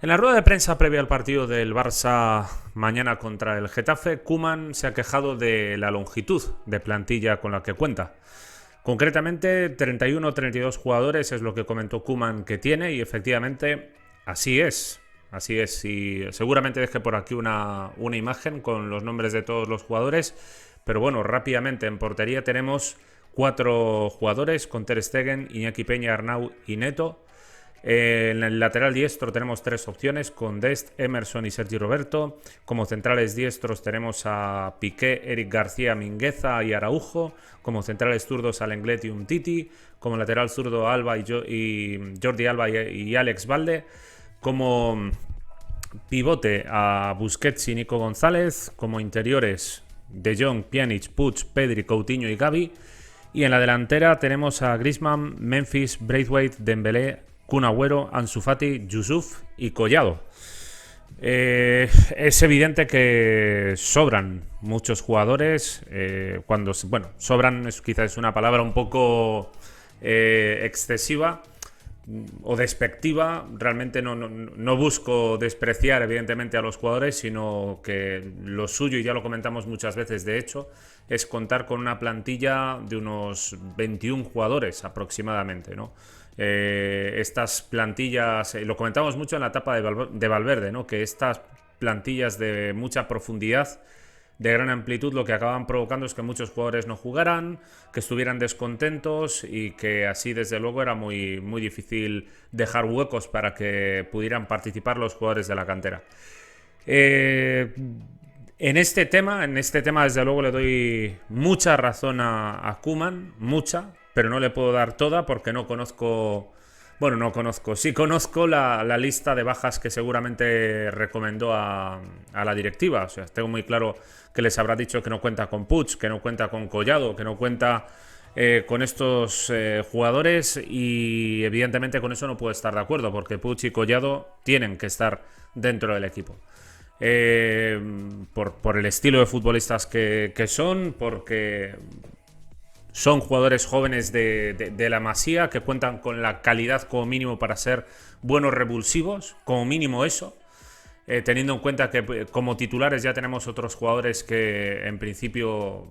En la rueda de prensa previa al partido del Barça mañana contra el Getafe, Koeman se ha quejado de la longitud de plantilla con la que cuenta. Concretamente, 31 o 32 jugadores es lo que comentó Koeman que tiene y efectivamente así es. Así es, y seguramente deje por aquí una imagen con los nombres de todos los jugadores, pero bueno, rápidamente en portería tenemos 4 jugadores con Ter Stegen, Iñaki Peña, Arnau y Neto. En el lateral diestro tenemos 3 opciones con Dest, Emerson y Sergi Roberto. Como centrales diestros tenemos a Piqué, Eric García, Mingueza y Araujo. Como centrales zurdos a Lenglet y Umtiti. Como lateral zurdo Alba y Jordi Alba y Alex Valde. Como pivote a Busquets y Nico González. Como interiores De Jong, Pjanic, Puig, Pedri, Coutinho y Gavi. Y en la delantera tenemos a Griezmann, Memphis, Braithwaite, Dembélé, Kun Agüero, Ansu Fati, Yusuf y Collado. Es evidente que sobran muchos jugadores. Sobran quizás una palabra un poco excesiva o despectiva. Realmente no busco despreciar evidentemente a los jugadores, sino que lo suyo, y ya lo comentamos muchas veces de hecho, es contar con una plantilla de unos 21 jugadores aproximadamente, ¿no? Estas plantillas, lo comentamos mucho en la etapa de Valverde, ¿no? Que estas plantillas de mucha profundidad, de gran amplitud, lo que acaban provocando es que muchos jugadores no jugaran, que estuvieran descontentos y que así desde luego era muy, muy difícil dejar huecos para que pudieran participar los jugadores de la cantera. En este tema desde luego le doy mucha razón a Koeman, mucha, pero no le puedo dar toda porque no conozco. Bueno, no conozco. Sí conozco la lista de bajas que seguramente recomendó a la directiva. O sea, tengo muy claro que les habrá dicho que no cuenta con Puig, que no cuenta con Collado, que no cuenta con estos jugadores, y evidentemente con eso no puedo estar de acuerdo porque Puig y Collado tienen que estar dentro del equipo. Por el estilo de futbolistas que son, porque son jugadores jóvenes de la Masía que cuentan con la calidad como mínimo para ser buenos revulsivos, como mínimo eso, teniendo en cuenta que como titulares ya tenemos otros jugadores que en principio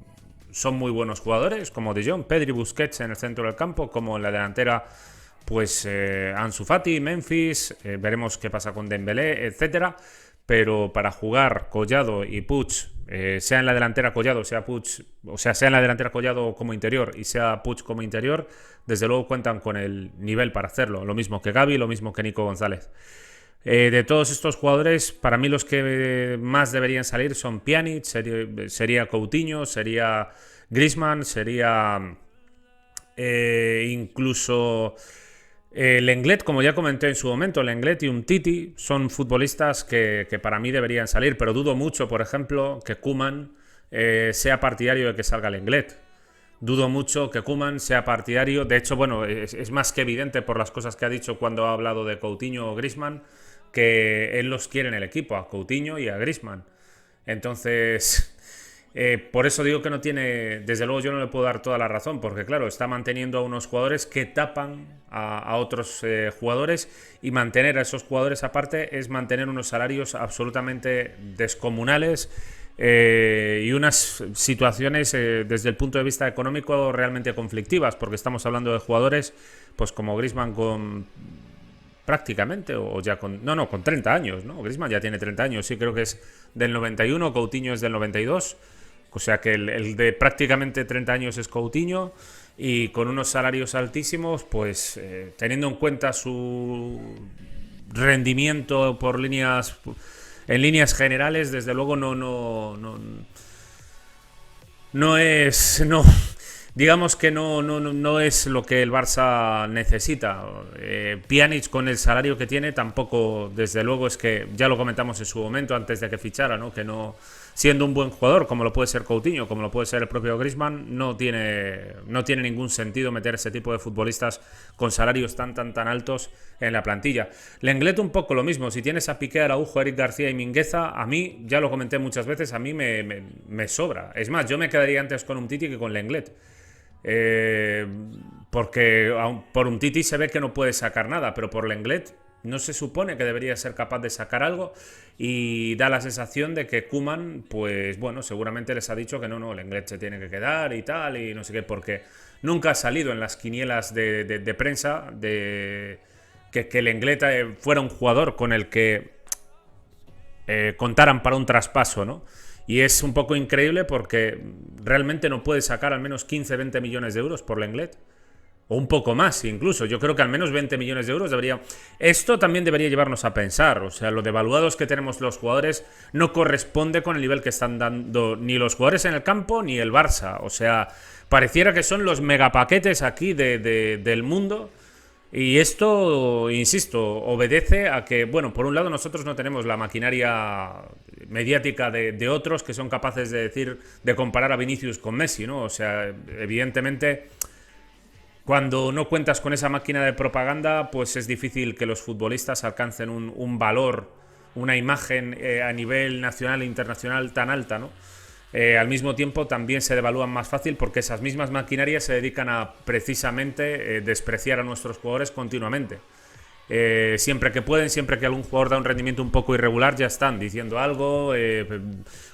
son muy buenos jugadores, como De Jong, Pedri, Busquets en el centro del campo, como en la delantera pues Ansu Fati, Memphis, veremos qué pasa con Dembélé, etcétera. Pero para jugar Collado y Puig, sea en la delantera Collado, sea en la delantera Collado como interior y sea Puig como interior, desde luego cuentan con el nivel para hacerlo. Lo mismo que Gavi, lo mismo que Nico González. De todos estos jugadores, para mí los que más deberían salir son Pjanic, sería Coutinho, sería Griezmann, sería incluso Lenglet, como ya comenté en su momento. Lenglet y Umtiti son futbolistas que para mí deberían salir, pero dudo mucho, por ejemplo, que Koeman sea partidario de que salga Lenglet. Dudo mucho que Koeman sea partidario. De hecho, bueno, es más que evidente por las cosas que ha dicho cuando ha hablado de Coutinho o Griezmann, que él los quiere en el equipo, a Coutinho y a Griezmann. Entonces, por eso digo que no tiene, desde luego yo no le puedo dar toda la razón, porque claro, está manteniendo a unos jugadores que tapan a otros jugadores, y mantener a esos jugadores aparte es mantener unos salarios absolutamente descomunales y unas situaciones desde el punto de vista económico realmente conflictivas, porque estamos hablando de jugadores pues como Griezmann con prácticamente, o ya con 30 años, ¿no? Griezmann ya tiene 30 años, sí, creo que es del 91, Coutinho es del 92. O sea que el de prácticamente 30 años es Coutinho, y con unos salarios altísimos, pues teniendo en cuenta su rendimiento en líneas generales, desde luego no es, no, digamos que no es lo que el Barça necesita. Pjanic, con el salario que tiene, tampoco, desde luego, es que ya lo comentamos en su momento antes de que fichara, ¿no? Que no, siendo un buen jugador como lo puede ser Coutinho, como lo puede ser el propio Griezmann, no tiene ningún sentido meter ese tipo de futbolistas con salarios tan altos en la plantilla. Lenglet un poco lo mismo. Si tienes a Piqué, Araujo, Eric García y Mingueza, a mí, ya lo comenté muchas veces, a mí me sobra. Es más, yo me quedaría antes con Umtiti que con Lenglet. Porque por Umtiti se ve que no puede sacar nada, pero por Lenglet no se supone que debería ser capaz de sacar algo, y da la sensación de que Koeman, pues bueno, seguramente les ha dicho que no, Lenglet se tiene que quedar y tal, y no sé qué, porque nunca ha salido en las quinielas de prensa de que Lenglet fuera un jugador con el que contaran para un traspaso, ¿no? Y es un poco increíble porque realmente no puede sacar al menos 15-20 millones de euros por Lenglet. O un poco más incluso. Yo creo que al menos 20 millones de euros debería... Esto también debería llevarnos a pensar. O sea, lo devaluados que tenemos los jugadores no corresponde con el nivel que están dando ni los jugadores en el campo ni el Barça. O sea, pareciera que son los megapaquetes aquí del mundo. Y esto, insisto, obedece a que, bueno, por un lado nosotros no tenemos la maquinaria mediática de otros que son capaces de decir, de comparar a Vinicius con Messi, ¿no? O sea, evidentemente, cuando no cuentas con esa máquina de propaganda, pues es difícil que los futbolistas alcancen un valor, una imagen a nivel nacional e internacional tan alta, ¿no? Al mismo tiempo también se devalúan más fácil porque esas mismas maquinarias se dedican a precisamente despreciar a nuestros jugadores continuamente. Siempre que pueden, siempre que algún jugador da un rendimiento un poco irregular, ya están diciendo algo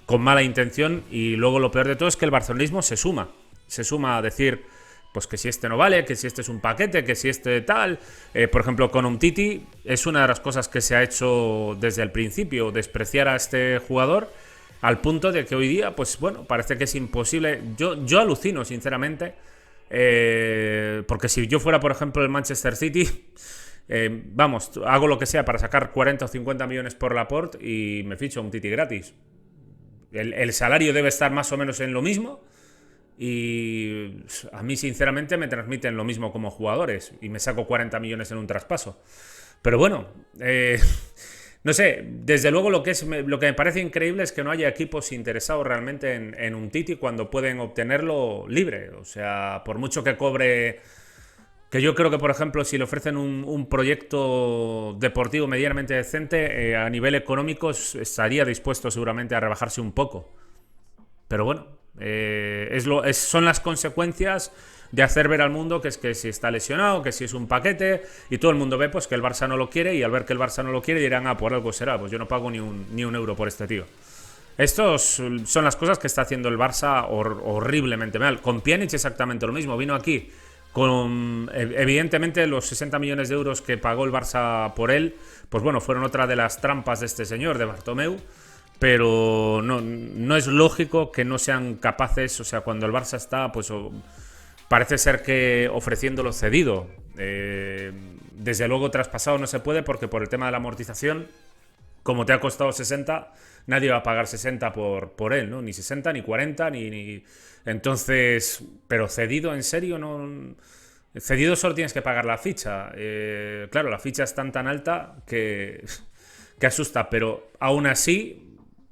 con mala intención, y luego lo peor de todo es que el barcelonismo se suma a decir pues que si este no vale, que si este es un paquete, que si este tal. Por ejemplo, con Umtiti es una de las cosas que se ha hecho desde el principio, despreciar a este jugador, al punto de que hoy día, pues bueno, parece que es imposible. Yo alucino, sinceramente, porque si yo fuera, por ejemplo, el Manchester City, vamos, hago lo que sea para sacar 40 o 50 millones por Laporte y me ficho a un Titi gratis. El salario debe estar más o menos en lo mismo, y a mí, sinceramente, me transmiten lo mismo como jugadores y me saco 40 millones en un traspaso. Pero bueno, no sé, desde luego lo que me parece increíble es que no haya equipos interesados realmente en un Titi cuando pueden obtenerlo libre. O sea, por mucho que cobre, que yo creo que, por ejemplo, si le ofrecen un proyecto deportivo medianamente decente, a nivel económico estaría dispuesto seguramente a rebajarse un poco. Pero bueno, son las consecuencias de hacer ver al mundo que es que si está lesionado, que si es un paquete, y todo el mundo ve pues que el Barça no lo quiere, y al ver que el Barça no lo quiere dirán, por algo será, pues yo no pago ni un euro por este tío. Estos son las cosas que está haciendo el Barça horriblemente mal. Con Pjanic exactamente lo mismo. Vino aquí con, evidentemente, los 60 millones de euros que pagó el Barça por él, pues bueno, fueron otra de las trampas de este señor, de Bartomeu. Pero no es lógico que no sean capaces, o sea, cuando el Barça está, pues parece ser que ofreciéndolo cedido. Desde luego traspasado no se puede, porque por el tema de la amortización, como te ha costado 60, nadie va a pagar 60 por él, ¿no? Ni 60, ni 40, ni... Entonces, pero cedido, en serio, no... Cedido solo tienes que pagar la ficha. Claro, la ficha es tan alta que asusta, pero aún así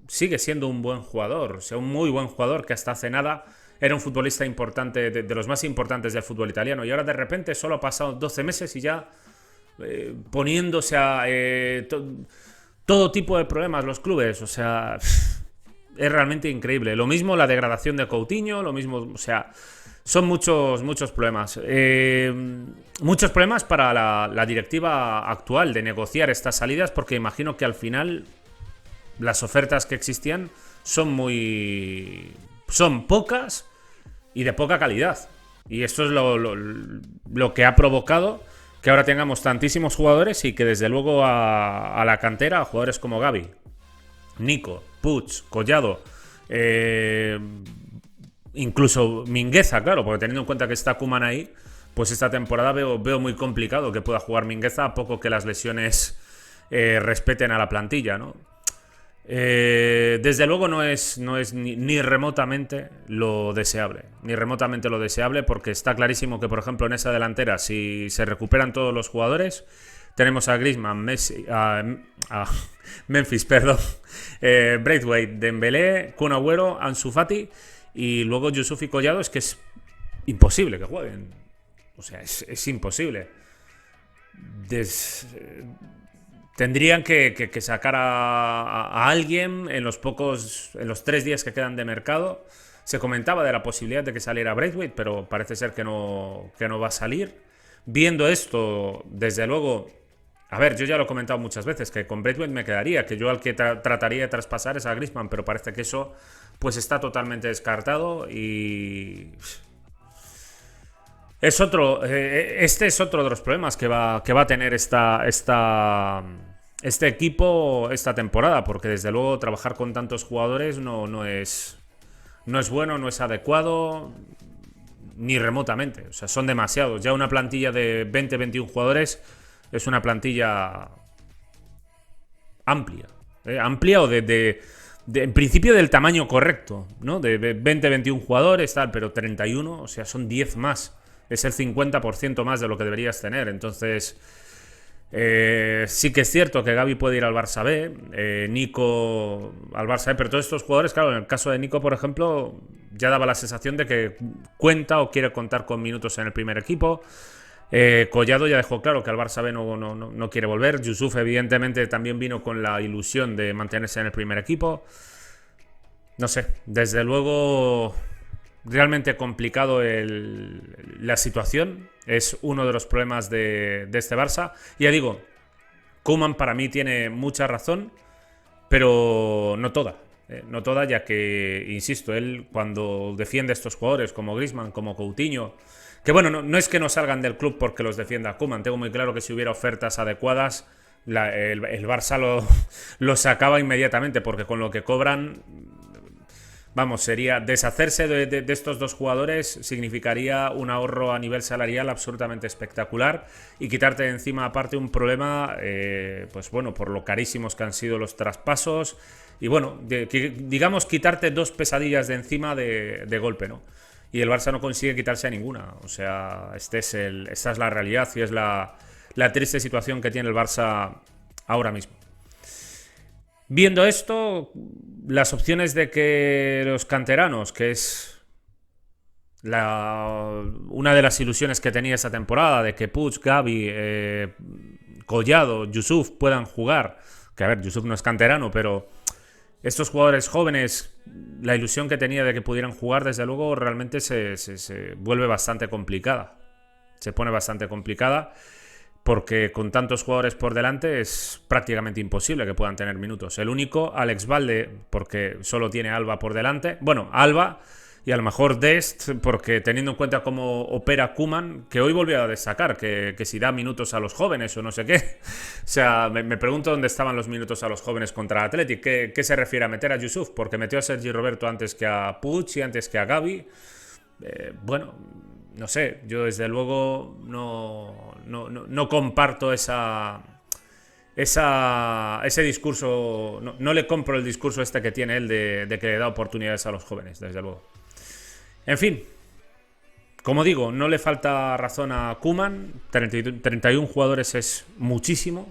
sigue siendo un buen jugador, o sea, un muy buen jugador, que hasta hace nada era un futbolista importante, de los más importantes del fútbol italiano, y ahora de repente solo ha pasado 12 meses y ya poniéndose a todo tipo de problemas los clubes. O sea, es realmente increíble. Lo mismo la degradación de Coutinho, lo mismo, o sea, son muchos problemas. Muchos problemas para la directiva actual de negociar estas salidas, porque imagino que al final las ofertas que existían son pocas y de poca calidad. Y esto es lo que ha provocado que ahora tengamos tantísimos jugadores, y que desde luego a la cantera, a jugadores como Gavi, Nico, Puig, Collado, incluso Mingueza, claro, porque teniendo en cuenta que está Koeman ahí, pues esta temporada veo muy complicado que pueda jugar Mingueza, a poco que las lesiones respeten a la plantilla, ¿no? Desde luego no es ni remotamente lo deseable. Ni remotamente lo deseable, porque está clarísimo que, por ejemplo, en esa delantera, si se recuperan todos los jugadores, tenemos a Griezmann, Memphis, Braithwaite, Dembélé, Kun Agüero, Ansu Fati, y luego Yusuf y Collado. Es que es imposible que jueguen. O sea, es imposible. Tendrían que sacar a alguien en los 3 días que quedan de mercado. Se comentaba de la posibilidad de que saliera Braithwaite, pero parece ser que no va a salir. Viendo esto, desde luego, A ver, yo ya lo he comentado muchas veces, que con Braithwaite me quedaría, que yo al que trataría de traspasar es a Griezmann, pero parece que eso pues está totalmente descartado y... Es otro, este es otro de los problemas que va a tener este equipo esta temporada, porque desde luego trabajar con tantos jugadores no es bueno, no es adecuado, ni remotamente. O sea, son demasiados. Ya una plantilla de 20-21 jugadores es una plantilla amplia. Amplia o en principio del tamaño correcto, ¿no? De 20-21 jugadores, tal, pero 31, o sea, son 10 más. Es el 50% más de lo que deberías tener. Entonces, sí que es cierto que Gavi puede ir al Barça B, Nico al Barça B, pero todos estos jugadores, claro, en el caso de Nico, por ejemplo, ya daba la sensación de que cuenta o quiere contar con minutos en el primer equipo. Collado ya dejó claro que al Barça B no quiere volver. Yusuf, evidentemente, también vino con la ilusión de mantenerse en el primer equipo. No sé, desde luego... Realmente complicado la situación. Es uno de los problemas de este Barça. Ya digo, Koeman para mí tiene mucha razón, pero no toda. No toda, ya que, insisto, él cuando defiende a estos jugadores como Griezmann, como Coutinho, que bueno, no es que no salgan del club porque los defienda Koeman. Tengo muy claro que si hubiera ofertas adecuadas, el Barça lo sacaba inmediatamente, porque con lo que cobran... Vamos, sería deshacerse de estos dos jugadores significaría un ahorro a nivel salarial absolutamente espectacular y quitarte de encima aparte un problema, pues bueno, por lo carísimos que han sido los traspasos y bueno, digamos quitarte dos pesadillas de encima de golpe, ¿no? Y el Barça no consigue quitarse a ninguna, o sea, esta es la realidad y es la triste situación que tiene el Barça ahora mismo. Viendo esto, las opciones de que los canteranos, que es una de las ilusiones que tenía esta temporada, de que Puig, Gavi, Collado, Yusuf puedan jugar, que a ver, Yusuf no es canterano, pero estos jugadores jóvenes, la ilusión que tenía de que pudieran jugar, desde luego, realmente se vuelve bastante complicada. Se pone bastante complicada. Porque con tantos jugadores por delante es prácticamente imposible que puedan tener minutos. El único, Alex Balde, porque solo tiene Alba por delante. Bueno, Alba y a lo mejor Dest, porque teniendo en cuenta cómo opera Koeman, que hoy volvió a destacar, que si da minutos a los jóvenes o no sé qué. O sea, me pregunto dónde estaban los minutos a los jóvenes contra Athletic. ¿Qué se refiere a meter a Yusuf? Porque metió a Sergi Roberto antes que a Puig y antes que a Gavi. Bueno... No sé, yo desde luego no comparto ese discurso, no le compro el discurso este que tiene él de que le da oportunidades a los jóvenes, desde luego. En fin, como digo, no le falta razón a Koeman, 31 jugadores es muchísimo,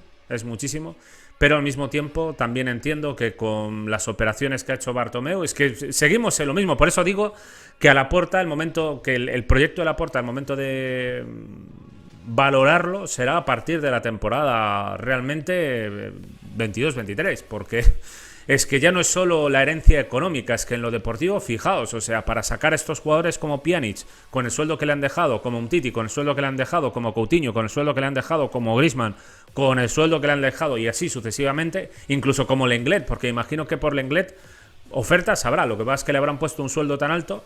pero al mismo tiempo también entiendo que con las operaciones que ha hecho Bartomeu es que seguimos en lo mismo. Por eso digo que a Laporta, el proyecto de Laporta, el momento de valorarlo será a partir de la temporada realmente 22-23, porque es que ya no es solo la herencia económica, es que en lo deportivo, fijaos, o sea, para sacar a estos jugadores como Pjanic, con el sueldo que le han dejado, como Umtiti, con el sueldo que le han dejado, como Coutinho, con el sueldo que le han dejado, como Griezmann, con el sueldo que le han dejado y así sucesivamente, incluso como Lenglet, porque imagino que por Lenglet ofertas habrá, lo que pasa es que le habrán puesto un sueldo tan alto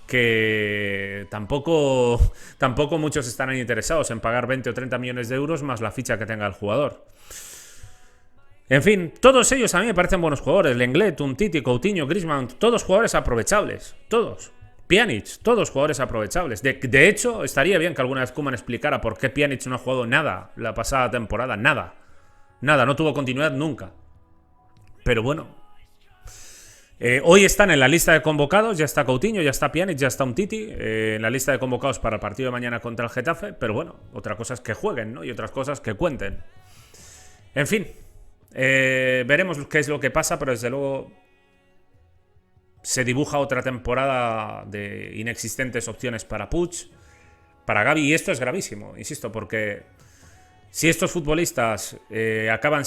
que tampoco muchos estarán interesados en pagar 20 o 30 millones de euros más la ficha que tenga el jugador. En fin, todos ellos a mí me parecen buenos jugadores. Lenglet, Umtiti, Coutinho, Griezmann, todos jugadores aprovechables. Todos. Pjanic, todos jugadores aprovechables. De hecho, estaría bien que alguna vez Koeman explicara por qué Pjanic no ha jugado nada la pasada temporada. Nada. Nada, no tuvo continuidad nunca. Pero bueno. Hoy están en la lista de convocados. Ya está Coutinho, ya está Pjanic, ya está Umtiti. En la lista de convocados para el partido de mañana contra el Getafe. Pero bueno, otra cosa es que jueguen, ¿no? Y otras cosas que cuenten. En fin. Veremos qué es lo que pasa, pero desde luego se dibuja otra temporada de inexistentes opciones para Puig, para Gavi, y esto es gravísimo, insisto, porque si estos futbolistas acaban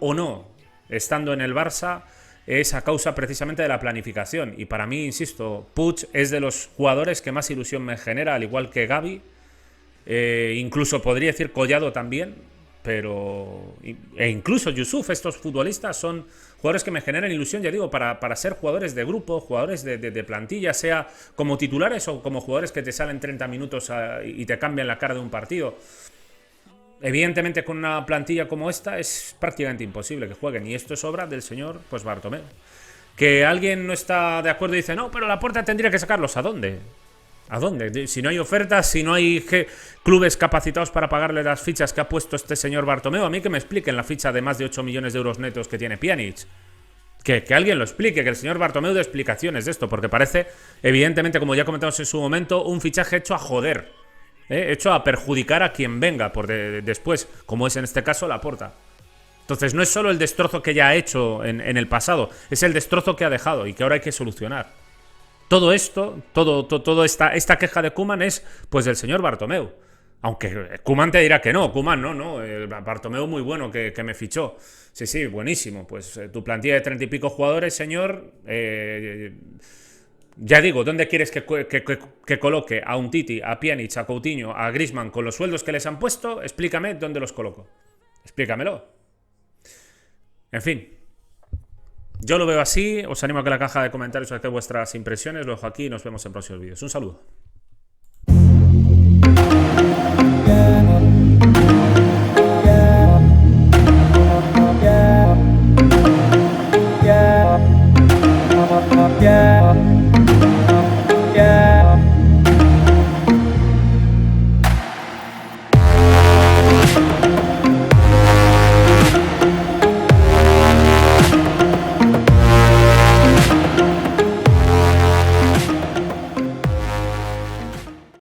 o no estando en el Barça, es a causa precisamente de la planificación, y para mí, insisto, Puig es de los jugadores que más ilusión me genera, al igual que Gavi. incluso podría decir Collado también, e incluso Yusuf. Estos futbolistas son jugadores que me generan ilusión, ya digo, para ser jugadores de grupo, jugadores de plantilla, sea como titulares o como jugadores que te salen 30 minutos y te cambian la cara de un partido. Evidentemente con una plantilla como esta es prácticamente imposible que jueguen, y esto es obra del señor pues Bartomeu. Que alguien no está de acuerdo y dice, no, pero Laporta tendría que sacarlos. ¿A dónde? ¿A dónde? Si no hay ofertas, si no hay clubes capacitados para pagarle las fichas que ha puesto este señor Bartomeu, a mí que me expliquen la ficha de más de 8 millones de euros netos que tiene Pjanic. Que alguien lo explique, que el señor Bartomeu dé explicaciones de esto, porque parece, evidentemente, como ya comentamos en su momento, un fichaje hecho a joder, hecho a perjudicar a quien venga después, como es en este caso Laporta. Entonces no es solo el destrozo que ya ha hecho en el pasado, es el destrozo que ha dejado y que ahora hay que solucionar. Todo esto, toda esta queja de Koeman es pues del señor Bartomeu. Aunque Koeman te dirá que no, Koeman no, Bartomeu muy bueno que me fichó. Sí, buenísimo. Pues tu plantilla de 30 y pico jugadores, señor, ya digo, ¿dónde quieres que coloque a Umtiti, a Pjanic, a Coutinho, a Griezmann con los sueldos que les han puesto? Explícame dónde los coloco. Explícamelo. En fin, yo lo veo así. Os animo a que en la caja de comentarios os deis vuestras impresiones. Lo dejo aquí y nos vemos en próximos vídeos. Un saludo.